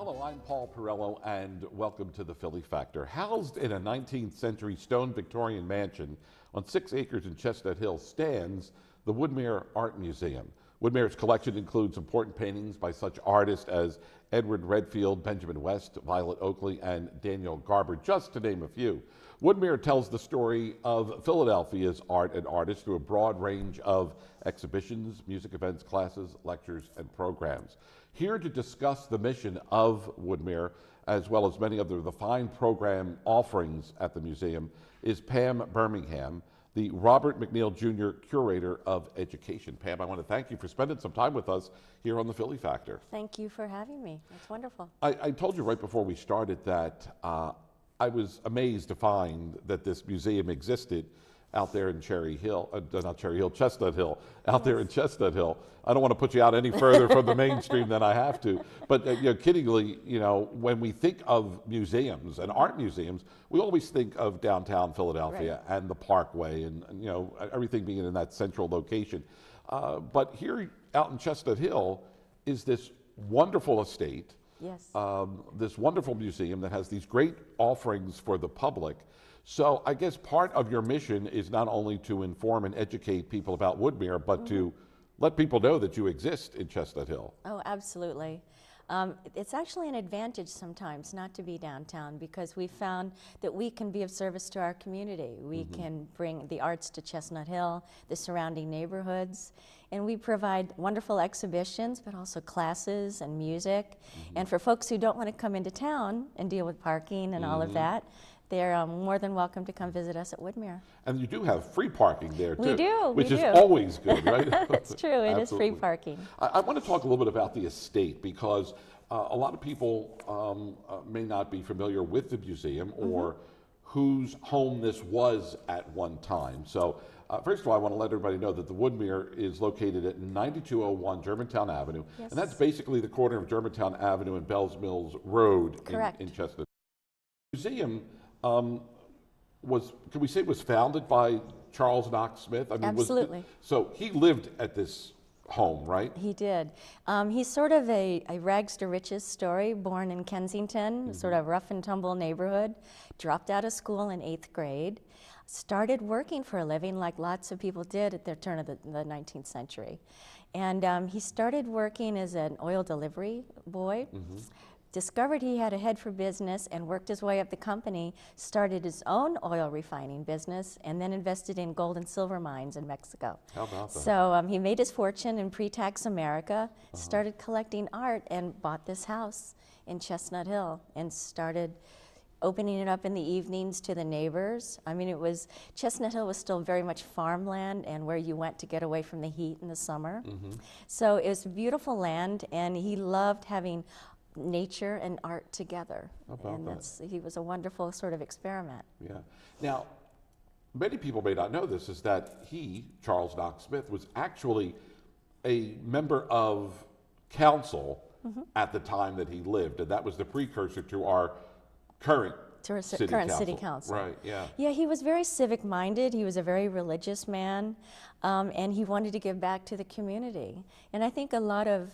Hello, I'm Paul Perrello, and welcome to the Philly Factor. Housed in a 19th century stone Victorian mansion on 6 acres in Chestnut Hill stands the Woodmere Art Museum. Woodmere's collection includes important paintings by such artists as Edward Redfield, Benjamin West, Violet Oakley, and Daniel Garber, just to name a few. Woodmere tells the story of Philadelphia's art and artists through a broad range of exhibitions, music events, classes, lectures, and programs. Here to discuss the mission of Woodmere, as well as many of the fine program offerings at the museum, is Pam Birmingham, the Robert McNeil Jr. Curator of Education. Pam, I want to thank you for spending some time with us here on the Philly Factor. Thank you for having me. It's wonderful. I told you right before we started that I was amazed to find that this museum existed out there in Chestnut Hill, out there in Chestnut Hill. I don't want to put you out any further from the mainstream than I have to. But kiddingly, when we think of museums and art museums, we always think of downtown Philadelphia and the Parkway and everything being in that central location. But here out in Chestnut Hill is this wonderful estate. Yes. This wonderful museum that has these great offerings for the public. So I guess part of your mission is not only to inform and educate people about Woodmere, but to let people know that you exist in Chestnut Hill. Oh, absolutely. It's actually an advantage sometimes not to be downtown, because we found that we can be of service to our community. We can bring the arts to Chestnut Hill, the surrounding neighborhoods, and we provide wonderful exhibitions, but also classes and music. And for folks who don't want to come into town and deal with parking and all of that, they're more than welcome to come visit us at Woodmere. And you do have free parking there, too. We do, which is always good, right? That's true, it is free parking. I want to talk a little bit about the estate, because a lot of people may not be familiar with the museum or whose home this was at one time. So first of all, I want to let everybody know that the Woodmere is located at 9201 Germantown Avenue. Yes. And that's basically the corner of Germantown Avenue and Bells Mills Road in Chestnut. The museum can we say it was founded by Charles Knox Smith? I mean, Absolutely. So he lived at this home, right? He did. He's sort of a rags to riches story, born in Kensington, sort of rough and tumble neighborhood, dropped out of school in 8th grade, started working for a living like lots of people did at the turn of the 19th century. And he started working as an oil delivery boy. Discovered he had a head for business and worked his way up the company, started his own oil refining business, and then invested in gold and silver mines in Mexico. How about that? So he made his fortune in pre-tax America, started collecting art, and bought this house in Chestnut Hill and started opening it up in the evenings to the neighbors. I mean, Chestnut Hill was still very much farmland and where you went to get away from the heat in the summer. So it was beautiful land, and he loved having nature and art together. He was a wonderful sort of experiment. Yeah. Now, many people may not know this, is that he, Charles Knox Smith, was actually a member of council at the time that he lived, and that was the precursor to our current city council. Right, yeah. Yeah, he was very civic-minded. He was a very religious man, and he wanted to give back to the community. And I think a lot of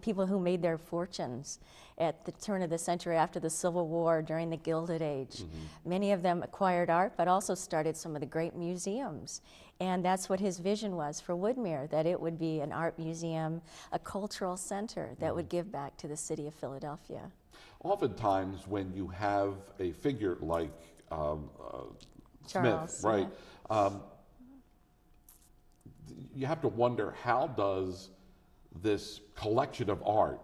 people who made their fortunes at the turn of the century after the Civil War, during the Gilded Age, many of them acquired art, but also started some of the great museums. And that's what his vision was for Woodmere, that it would be an art museum, a cultural center that would give back to the city of Philadelphia. Oftentimes, when you have a figure like Charles, Smith, right, you have to wonder, how does this collection of art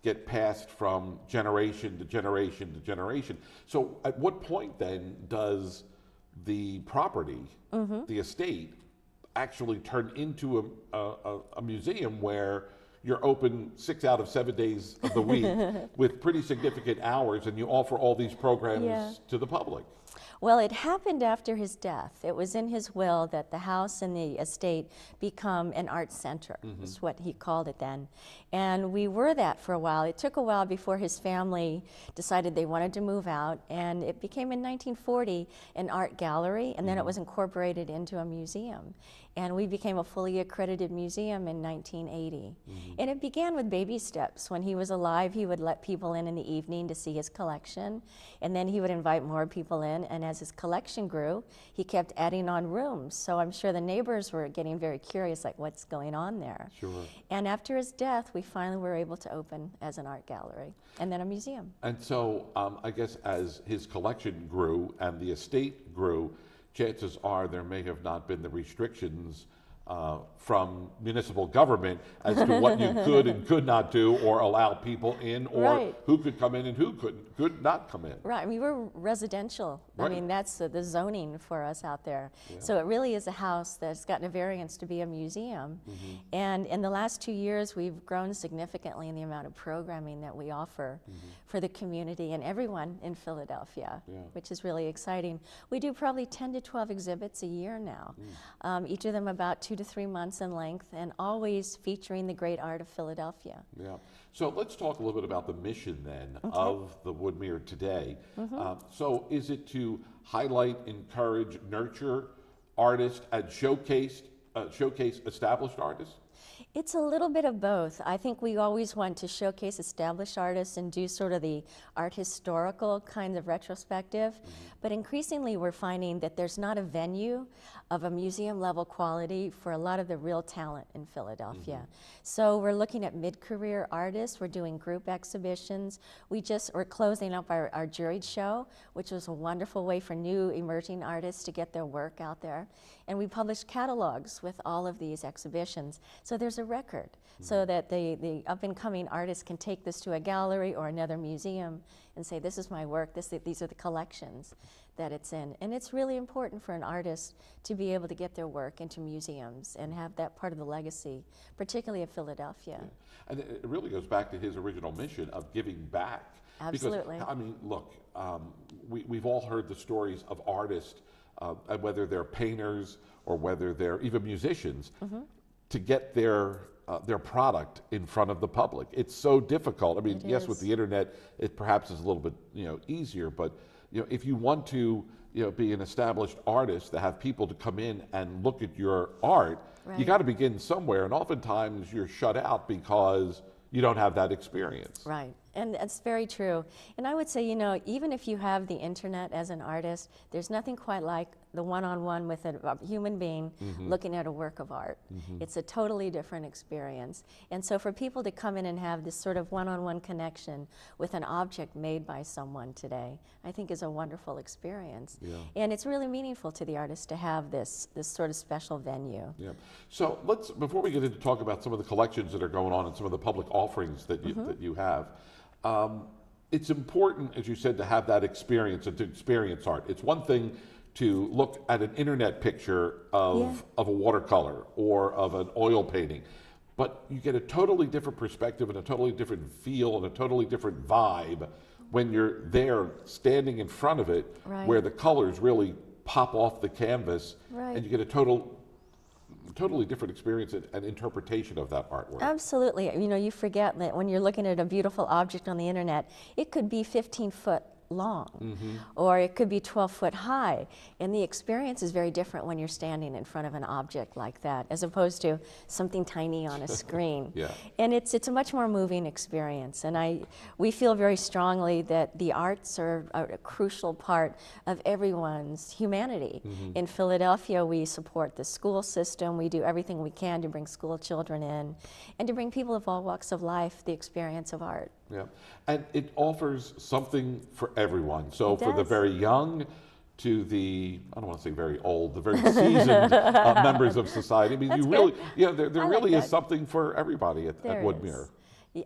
get passed from generation to generation to generation? So at what point then does the property, the estate, actually turn into a museum where you're open 6 out of 7 days of the week with pretty significant hours, and you offer all these programs to the public? Well, it happened after his death. It was in his will that the house and the estate become an art center, is what he called it then. And we were that for a while. It took a while before his family decided they wanted to move out, and it became in 1940 an art gallery, and then it was incorporated into a museum. And we became a fully accredited museum in 1980. And it began with baby steps. When he was alive, he would let people in the evening to see his collection, and then he would invite more people in, and as his collection grew, he kept adding on rooms. So I'm sure the neighbors were getting very curious, like, what's going on there? Sure. And after his death, we finally were able to open as an art gallery, and then a museum. And so I guess as his collection grew and the estate grew, chances are there may have not been the restrictions from municipal government as to what you could and could not do, or allow people in, or who could come in and who could not come in. Right. I mean, we're residential. Right. I mean, that's the zoning for us out there. Yeah. So it really is a house that's gotten a variance to be a museum. And in the last 2 years, we've grown significantly in the amount of programming that we offer for the community and everyone in Philadelphia, which is really exciting. We do probably 10 to 12 exhibits a year now, each of them about 2 to 3 months in length, and always featuring the great art of Philadelphia. Yeah. So let's talk a little bit about the mission then of the Woodmere today. So is it to highlight, encourage, nurture artists, and showcase established artists? It's a little bit of both. I think we always want to showcase established artists and do sort of the art historical kind of retrospective, but increasingly we're finding that there's not a venue of a museum level quality for a lot of the real talent in Philadelphia. So we're looking at mid-career artists, we're doing group exhibitions, we're closing up our juried show, which was a wonderful way for new emerging artists to get their work out there. And we publish catalogs with all of these exhibitions. So there's a record so that the up-and-coming artists can take this to a gallery or another museum and say, this is my work, these are the collections that it's in. And it's really important for an artist to be able to get their work into museums and have that part of the legacy, particularly of Philadelphia. Yeah. And it really goes back to his original mission of giving back. Absolutely. Because, I mean, look, we've all heard the stories of artists, whether they're painters or whether they're even musicians, to get their product in front of the public. It's so difficult. I mean, yes, with the internet, it perhaps is a little bit easier, but if you want to be an established artist, to have people to come in and look at your art, you got to begin somewhere, and oftentimes you're shut out because you don't have that experience. Right. And that's very true. And I would say, even if you have the internet as an artist, there's nothing quite like the one-on-one with a human being looking at a work of art. It's a totally different experience. And so for people to come in and have this sort of one-on-one connection with an object made by someone today, I think is a wonderful experience. Yeah. And it's really meaningful to the artist to have this sort of special venue. Yeah. So before we get into talk about some of the collections that are going on and some of the public offerings that you have, it's important, as you said, to have that experience and to experience art. It's one thing to look at an internet picture of a watercolor or of an oil painting, but you get a totally different perspective and a totally different feel and a totally different vibe when you're there standing in front of it, where the colors really pop off the canvas, and you get a totally different experience and interpretation of that artwork. Absolutely. You forget that when you're looking at a beautiful object on the internet, it could be 15 foot long, or it could be 12 foot high, and the experience is very different when you're standing in front of an object like that, as opposed to something tiny on a screen. And it's a much more moving experience, and we feel very strongly that the arts are a crucial part of everyone's humanity. In Philadelphia, we support the school system. We do everything we can to bring school children in and to bring people of all walks of life the experience of art. Yeah, and it offers something for everyone. So for the very young to the, I don't want to say very old, the very seasoned members of society. I mean, there really is something for everybody at Woodmere.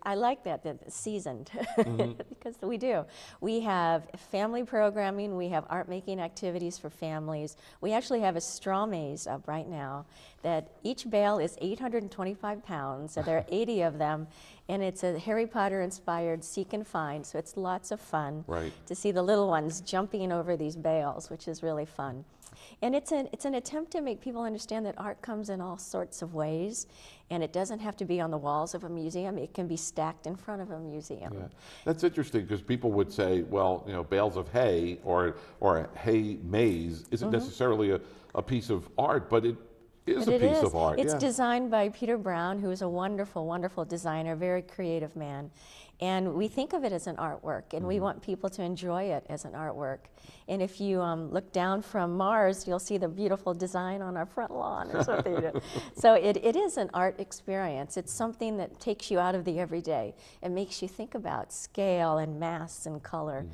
I like that seasoned, because we do. We have family programming, we have art making activities for families. We actually have a straw maze up right now that each bale is 825 pounds, so there are 80 of them, and it's a Harry Potter inspired seek and find, so it's lots of fun to see the little ones jumping over these bales, which is really fun. And it's an attempt to make people understand that art comes in all sorts of ways, and it doesn't have to be on the walls of a museum. It can be stacked in front of a museum. Yeah. That's interesting, because people would say, well, bales of hay or a hay maze isn't necessarily a piece of art, but it is a piece of art. It's designed by Peter Brown, who is a wonderful, wonderful designer, very creative man. And we think of it as an artwork, and we want people to enjoy it as an artwork. And if you look down from Mars, you'll see the beautiful design on our front lawn or something. So it is an art experience. It's something that takes you out of the everyday and makes you think about scale and mass and color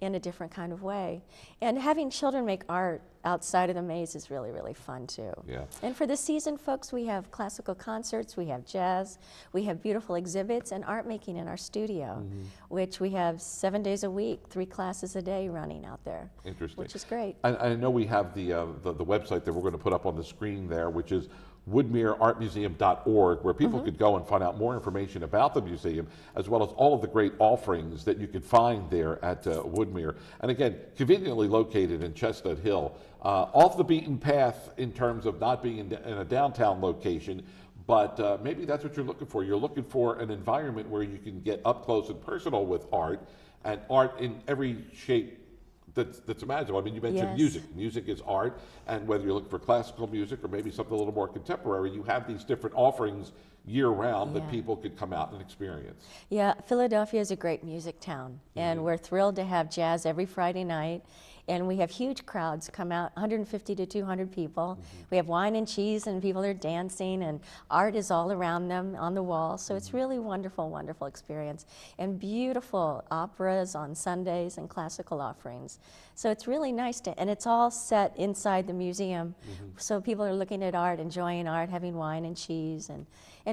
in a different kind of way. And having children make art outside of the maze is really, really fun too. Yeah. And for the season folks, we have classical concerts, we have jazz, we have beautiful exhibits and art making in our studio, which we have 7 days a week, 3 classes a day running out there. Interesting. Which is great. I know we have the website that we're going to put up on the screen there, which is woodmereartmuseum.org, where people could go and find out more information about the museum, as well as all of the great offerings that you could find there at Woodmere. And again, conveniently located in Chestnut Hill, off the beaten path in terms of not being in a downtown location, but maybe that's what you're looking for. You're looking for an environment where you can get up close and personal with art, and art in every shape that's imaginable. I mean, you mentioned music. Music is art, and whether you're looking for classical music or maybe something a little more contemporary, you have these different offerings year-round that people could come out and experience. Yeah, Philadelphia is a great music town, and we're thrilled to have jazz every Friday night. And we have huge crowds come out, 150 to 200 people. We have wine and cheese, and people are dancing, and art is all around them on the wall. So it's really wonderful, wonderful experience. And beautiful operas on Sundays and classical offerings. So it's really nice and it's all set inside the museum. So people are looking at art, enjoying art, having wine and cheese, and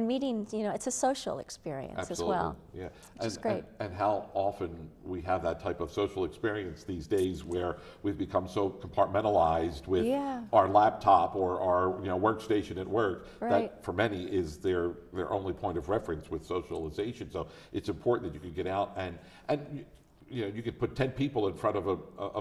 meeting, it's a social experience as well. Yeah, which is great. And how often we have that type of social experience these days, where we've become so compartmentalized with our laptop or our workstation at work, that for many is their only point of reference with socialization. So it's important that you can get out and you could put 10 people in front of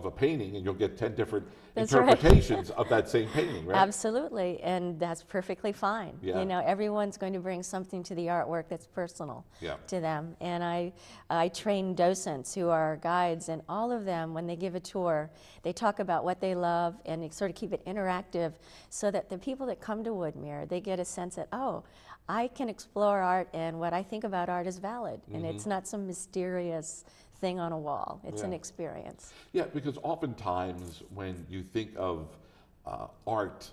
a painting, and you'll get 10 different interpretations of that same painting, right? Absolutely, and that's perfectly fine. Everyone's going to bring something to the artwork that's personal to them. And I train docents who are guides, and all of them, when they give a tour, they talk about what they love, and they sort of keep it interactive, so that the people that come to Woodmere, they get a sense that, oh, I can explore art, and what I think about art is valid, and it's not some mysterious thing on a wall. It's an experience. Yeah, because oftentimes when you think of art,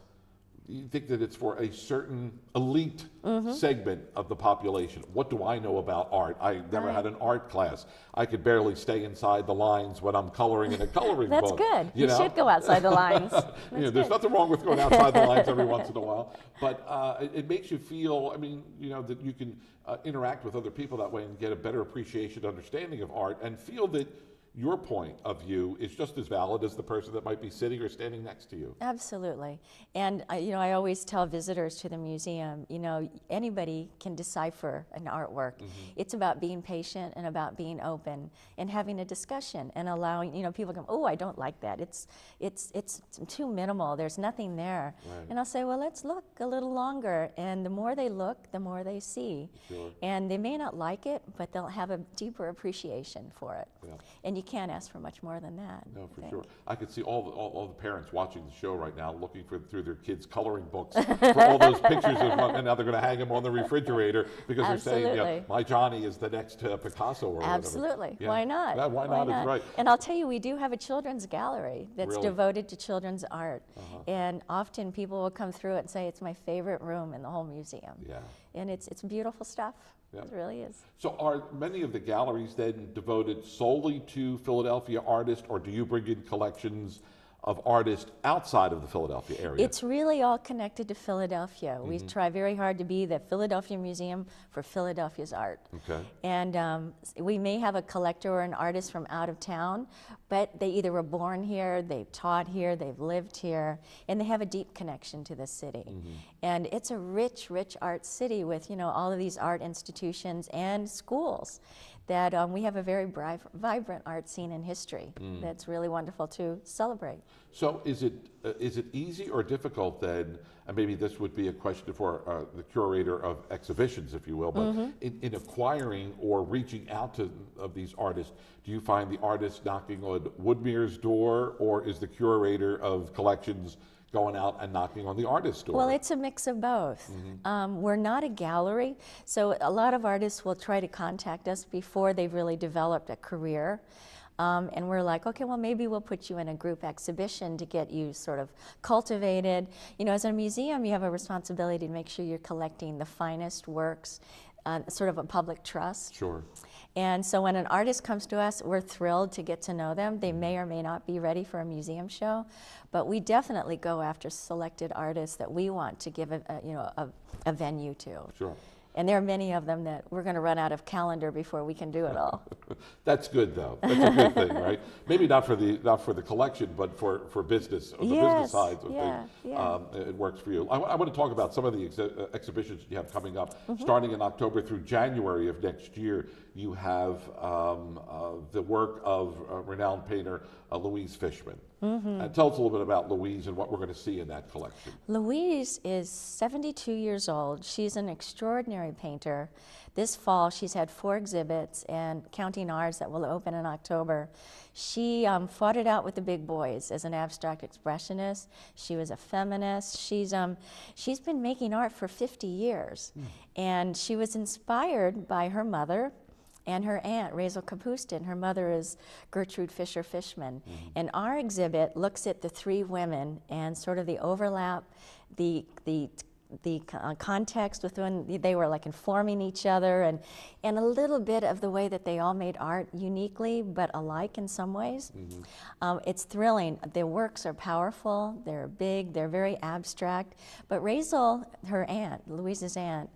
you think that it's for a certain elite segment of the population. What do I know about art? I never had an art class. I could barely stay inside the lines when I'm coloring in a coloring That's book. That's good. You should go outside the lines. There's nothing wrong with going outside the lines every once in a while, but it makes you feel, that you can interact with other people that way and get a better appreciation, understanding of art, and feel that your point of view is just as valid as the person that might be sitting or standing next to you. Absolutely. And I always tell visitors to the museum, anybody can decipher an artwork. It's about being patient and about being open and having a discussion and allowing, people come, oh, I don't like that. It's too minimal. There's nothing there. And I'll say, well, let's look a little longer. And the more they look, the more they see. And they may not like it, but they'll have a deeper appreciation for it. And you can't ask for much more than that. No, for sure. I could see all the parents watching the show right now, looking through their kids' coloring books for all those pictures of them, and now they're going to hang them on the refrigerator because they're saying, my Johnny is the next Picasso or whatever. Absolutely. Why not? Yeah, why not is right. And I'll tell you, we do have a children's gallery that's devoted to children's art, and often people will come through it and say it's my favorite room in the whole museum. And it's beautiful stuff. It really is. So are many of the galleries then devoted solely to Philadelphia artists, or do you bring in collections of artists outside of the Philadelphia area. It's really all connected to Philadelphia. We try very hard to be the Philadelphia Museum for Philadelphia's art. Okay. And we may have a collector or an artist from out of town, but they either were born here, they've taught here, they've lived here, and they have a deep connection to the city. And it's a rich, rich art city with, you know, all of these art institutions and schools that we have a very vibrant art scene and history that's really wonderful to celebrate. So is it easy or difficult then, and maybe this would be a question for the curator of exhibitions, if you will, but in acquiring or reaching out to these artists, do you find the artists knocking on Woodmere's door, or is the curator of collections going out and knocking on the artist's door? Well, it's a mix of both. We're not a gallery, so a lot of artists will try to contact us before they've really developed a career. And we're like, okay, well, maybe we'll put you in a group exhibition to get you sort of cultivated. You know, as a museum, you have a responsibility to make sure you're collecting the finest works, sort of a public trust. Sure. And so when an artist comes to us, we're thrilled to get to know them. They may or may not be ready for a museum show, but we definitely go after selected artists that we want to give a venue to. Sure. And there are many of them that we're going to run out of calendar before we can do it all. That's good, though. That's a good thing, right? Maybe not for the collection, but for business, the business sides of things. It works for you. I want to talk about some of the exhibitions you have coming up. Starting in October through January of next year, you have the work of renowned painter Louise Fishman. Tell us a little bit about Louise and what we're going to see in that collection. Louise is 72 years old. She's an extraordinary painter. This fall, she's had 4 exhibits, and counting ours that will open in October. She fought it out with the big boys as an abstract expressionist. She was a feminist. She's been making art for 50 years, and she was inspired by her mother and her aunt, Razel Kapustin. Her mother is Gertrude Fisher Fishman. And our exhibit looks at the 3 women and sort of the overlap, the context with when they were like informing each other, and a little bit of the way that they all made art uniquely but alike in some ways. It's thrilling. Their works are powerful, they're big, they're very abstract, but Razel, her aunt, Louise's aunt,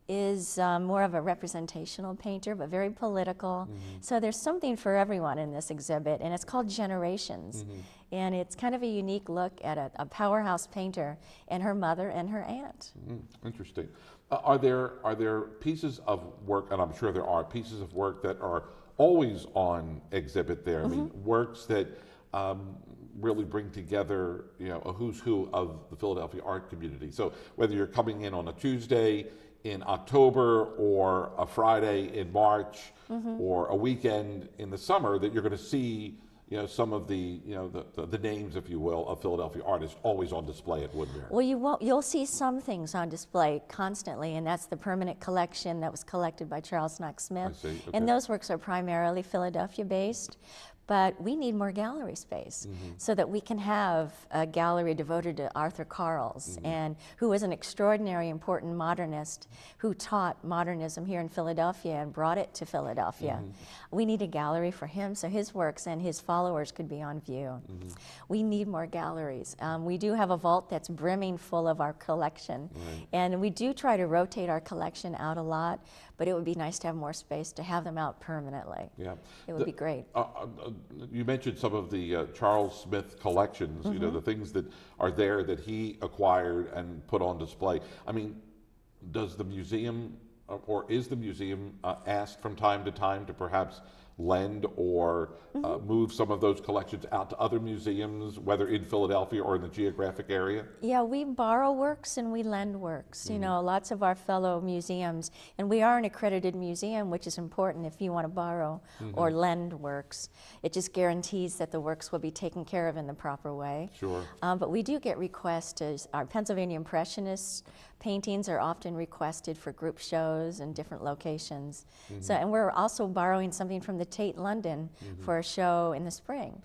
is more of a representational painter, but very political. So there's something for everyone in this exhibit, and it's called Generations. And it's kind of a unique look at a powerhouse painter and her mother and her aunt. Interesting. Are there pieces of work, and I'm sure there are pieces of work that are always on exhibit there? I mean, works that really bring together, you know, a who's who of the Philadelphia art community. So whether you're coming in on a Tuesday in October or a Friday in March or a weekend in the summer, that you're going to see, you know, some of the, you know, the names, if you will, of Philadelphia artists always on display at Woodmere. Well, you'll see some things on display constantly, and that's the permanent collection that was collected by Charles Knox Smith. I see. Okay. And those works are primarily Philadelphia based. But we need more gallery space so that we can have a gallery devoted to Arthur Carles, and who was an extraordinary, important modernist who taught modernism here in Philadelphia and brought it to Philadelphia. We need a gallery for him so his works and his followers could be on view. We need more galleries. We do have a vault that's brimming full of our collection, and we do try to rotate our collection out a lot, but it would be nice to have more space to have them out permanently. Yeah. It would be great. You mentioned some of the Charles Smith collections, you know, the things that are there that he acquired and put on display. I mean, does the museum, or is the museum asked from time to time to perhaps lend or move some of those collections out to other museums, whether in Philadelphia or in the geographic area? Yeah, we borrow works and we lend works. You know, lots of our fellow museums, and we are an accredited museum, which is important if you want to borrow or lend works. It just guarantees that the works will be taken care of in the proper way. Sure. But we do get requests. Our Pennsylvania Impressionists paintings are often requested for group shows in different locations. So, and we're also borrowing something from the Tate London for a show in the spring.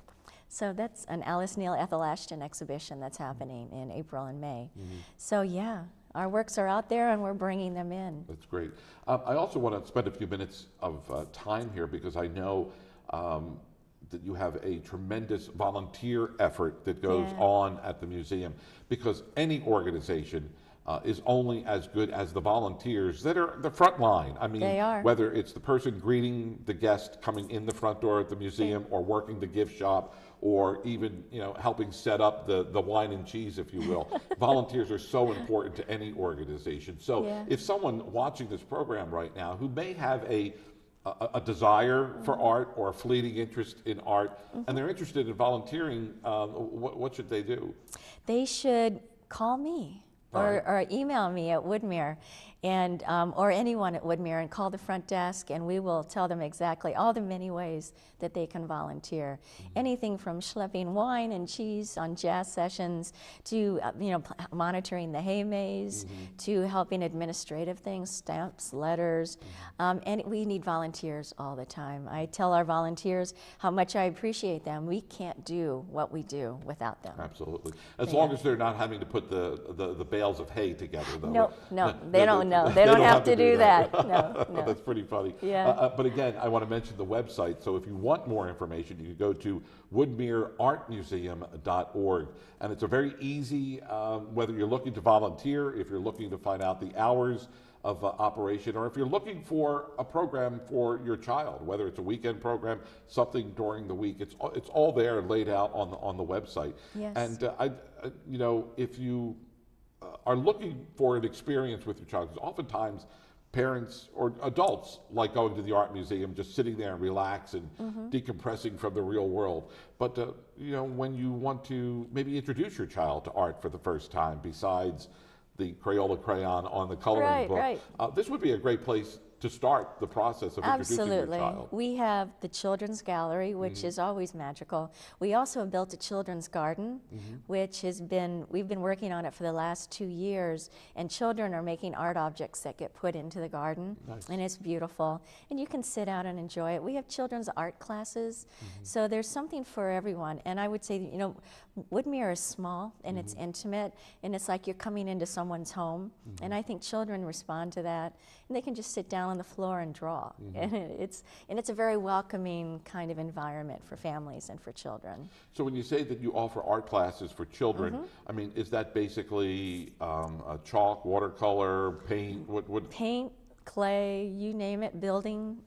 So that's an Alice Neal Ethel Ashton exhibition that's happening in April and May. So yeah, our works are out there and we're bringing them in. That's great. I also want to spend a few minutes of time here because I know that you have a tremendous volunteer effort that goes Yeah. on at the museum, because any organization is only as good as the volunteers that are the front line. I mean, They are. whether it's the person greeting the guest coming in the front door at the museum, or working the gift shop, or even helping set up the wine and cheese, if you will. Volunteers are so important to any organization. So Yeah. if someone watching this program right now who may have a desire for art or a fleeting interest in art, and they're interested in volunteering, what should they do? They should call me or email me at Woodmere, and or anyone at Woodmere, and call the front desk, and we will tell them exactly all the many ways that they can volunteer. Anything from schlepping wine and cheese on jazz sessions to monitoring the hay maze, to helping administrative things, stamps, letters, and we need volunteers all the time. I tell our volunteers how much I appreciate them. We can't do what we do without them. Absolutely. As long as they're not having to put the bales of hay together, though. No, they don't know. They don't have to do that. No. That's pretty funny. Yeah. But again, I want to mention the website. So if you want more information, you can go to woodmereartmuseum.org. And it's a very easy, whether you're looking to volunteer, if you're looking to find out the hours of operation, or if you're looking for a program for your child, whether it's a weekend program, something during the week, it's all there laid out on the website. Yes. And if you are looking for an experience with your child, because oftentimes parents or adults like going to the art museum, just sitting there and relax and decompressing from the real world. But when you want to maybe introduce your child to art for the first time, besides the Crayola crayon on the coloring book, this would be a great place to start the process of introducing your child. We have the Children's Gallery, which is always magical. We also have built a children's garden, which we've been working on it for the last 2 years, and children are making art objects that get put into the garden. Nice. And it's beautiful. And you can sit out and enjoy it. We have children's art classes, so there's something for everyone. And I would say, Woodmere is small and it's intimate, and it's like you're coming into someone's home. And I think children respond to that, and they can just sit down on the floor and draw. And it's a very welcoming kind of environment for families and for children. So when you say that you offer art classes for children, I mean, is that basically chalk, watercolor, paint? What? Paint, clay, you name it, building,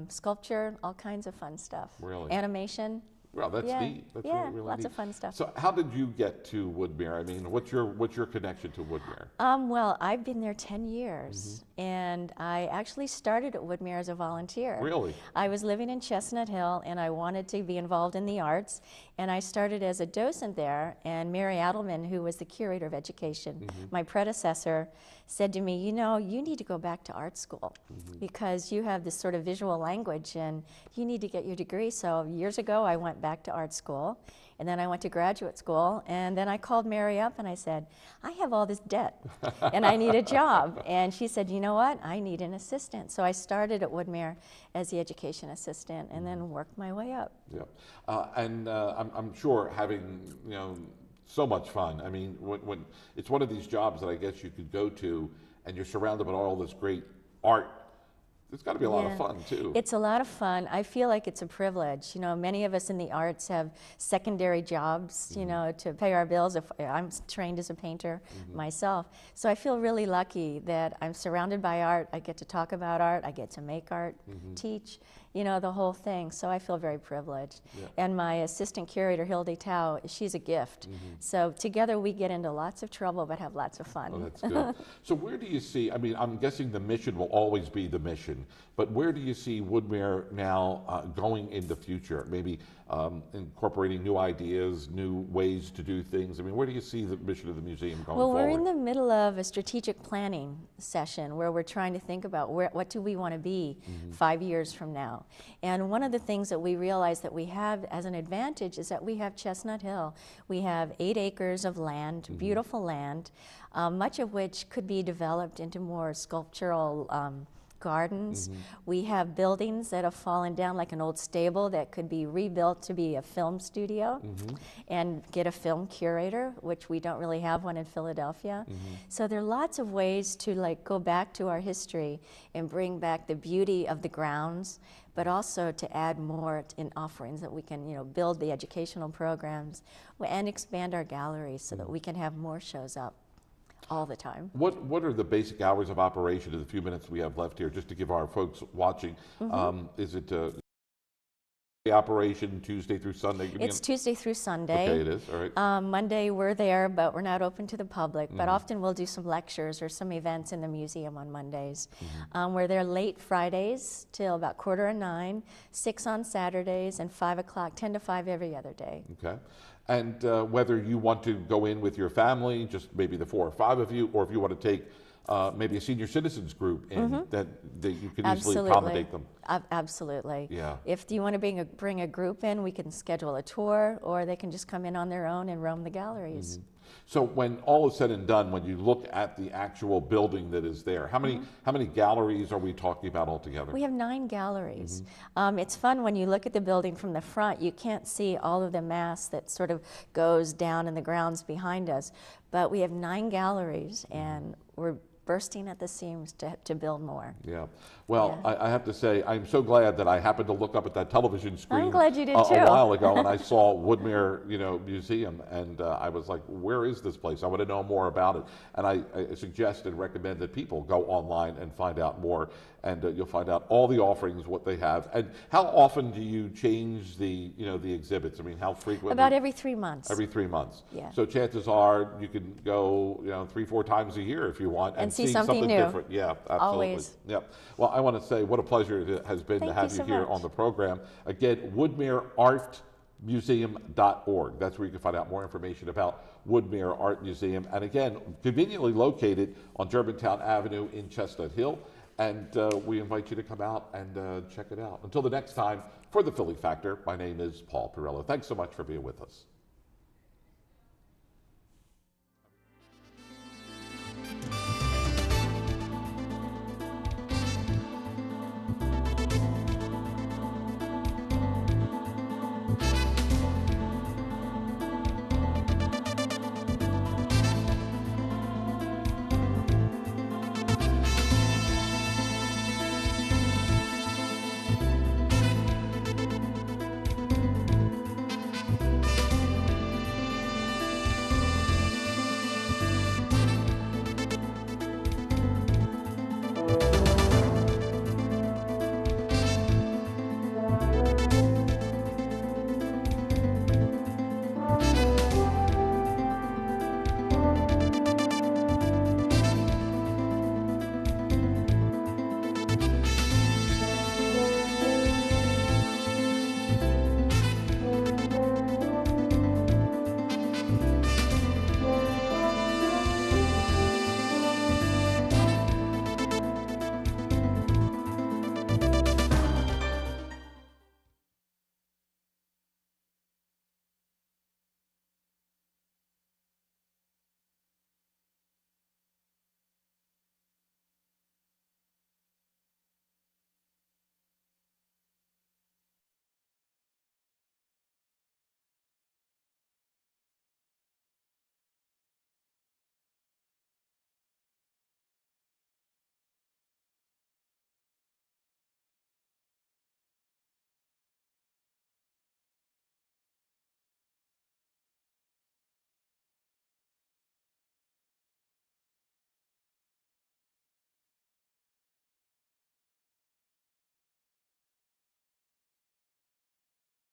sculpture, all kinds of fun stuff. Really? Animation. Well, that's neat. That's really lots neat. of fun stuff. So how did you get to Woodmere? I mean, what's your connection to Woodmere? Well, I've been there 10 years, and I actually started at Woodmere as a volunteer. Really? I was living in Chestnut Hill, and I wanted to be involved in the arts, and I started as a docent there, and Mary Adelman, who was the curator of education, my predecessor, said to me, you need to go back to art school because you have this sort of visual language, and you need to get your degree. So years ago, I went back to art school, and then I went to graduate school, and then I called Mary up and I said, I have all this debt and I need a job. And she said, you know what, I need an assistant. So I started at Woodmere as the education assistant and then worked my way up. Yeah, and I'm sure having so much fun. I mean, when it's one of these jobs that I guess you could go to, and you're surrounded by all this great art. It's got to be a lot of fun, too. It's a lot of fun. I feel like it's a privilege. Many of us in the arts have secondary jobs, to pay our bills. If I'm trained as a painter myself. So I feel really lucky that I'm surrounded by art. I get to talk about art. I get to make art, teach, the whole thing. So I feel very privileged. Yeah. And my assistant curator, Hilde Tao, she's a gift. So together we get into lots of trouble but have lots of fun. Oh, that's good. So where do you see, I mean, I'm guessing the mission will always be the mission, but where do you see Woodmere now going in the future? Maybe incorporating new ideas, new ways to do things. I mean, where do you see the mission of the museum going forward? Well, we're in the middle of a strategic planning session where we're trying to think about what do we want to be 5 years from now. And one of the things that we realize that we have as an advantage is that we have Chestnut Hill. We have 8 acres of land, beautiful land, much of which could be developed into more sculptural gardens. We have buildings that have fallen down, like an old stable that could be rebuilt to be a film studio and get a film curator, which we don't really have one in Philadelphia. So there are lots of ways to like go back to our history and bring back the beauty of the grounds, but also to add more in offerings that we can, build the educational programs and expand our galleries so that we can have more shows up all the time. What are the basic hours of operation in the few minutes we have left here, just to give our folks watching? Is it operation Tuesday through Sunday? It's Tuesday through Sunday. Okay, it is, all right. Monday we're there, but we're not open to the public. But often we'll do some lectures or some events in the museum on Mondays. We're there late Fridays till about 8:45, 6 on Saturdays, and 5 o'clock, 10 to 5 every other day. Okay. And whether you want to go in with your family, just maybe the 4 or 5 of you, or if you want to take maybe a senior citizens group in, that you can easily accommodate them. Absolutely. Yeah. If you want to bring a group in, we can schedule a tour, or they can just come in on their own and roam the galleries. So when all is said and done, when you look at the actual building that is there, how many galleries are we talking about altogether? We have 9 galleries. It's fun when you look at the building from the front. You can't see all of the mass that sort of goes down in the grounds behind us, but we have 9 galleries, and we're bursting at the seams to build more. Yeah. Well, yeah. I have to say, I'm so glad that I happened to look up at that television screen. I'm glad you did too. A while ago, and I saw Woodmere, Museum, and I was like, where is this place? I want to know more about it. And I suggest and recommend that people go online and find out more, and you'll find out all the offerings, what they have. And how often do you change the exhibits? I mean, how frequently? About every 3 months. Every 3 months. Yeah. So chances are you can go, 3-4 times a year if you want, and see something new. Different. Yeah, absolutely. Always. Yep. Well, I want to say what a pleasure it has been to have you here on the program. Again, WoodmereArtMuseum.org. That's where you can find out more information about Woodmere Art Museum. And again, conveniently located on Germantown Avenue in Chestnut Hill. And we invite you to come out and check it out. Until the next time, for the Philly Factor, my name is Paul Perrello. Thanks so much for being with us.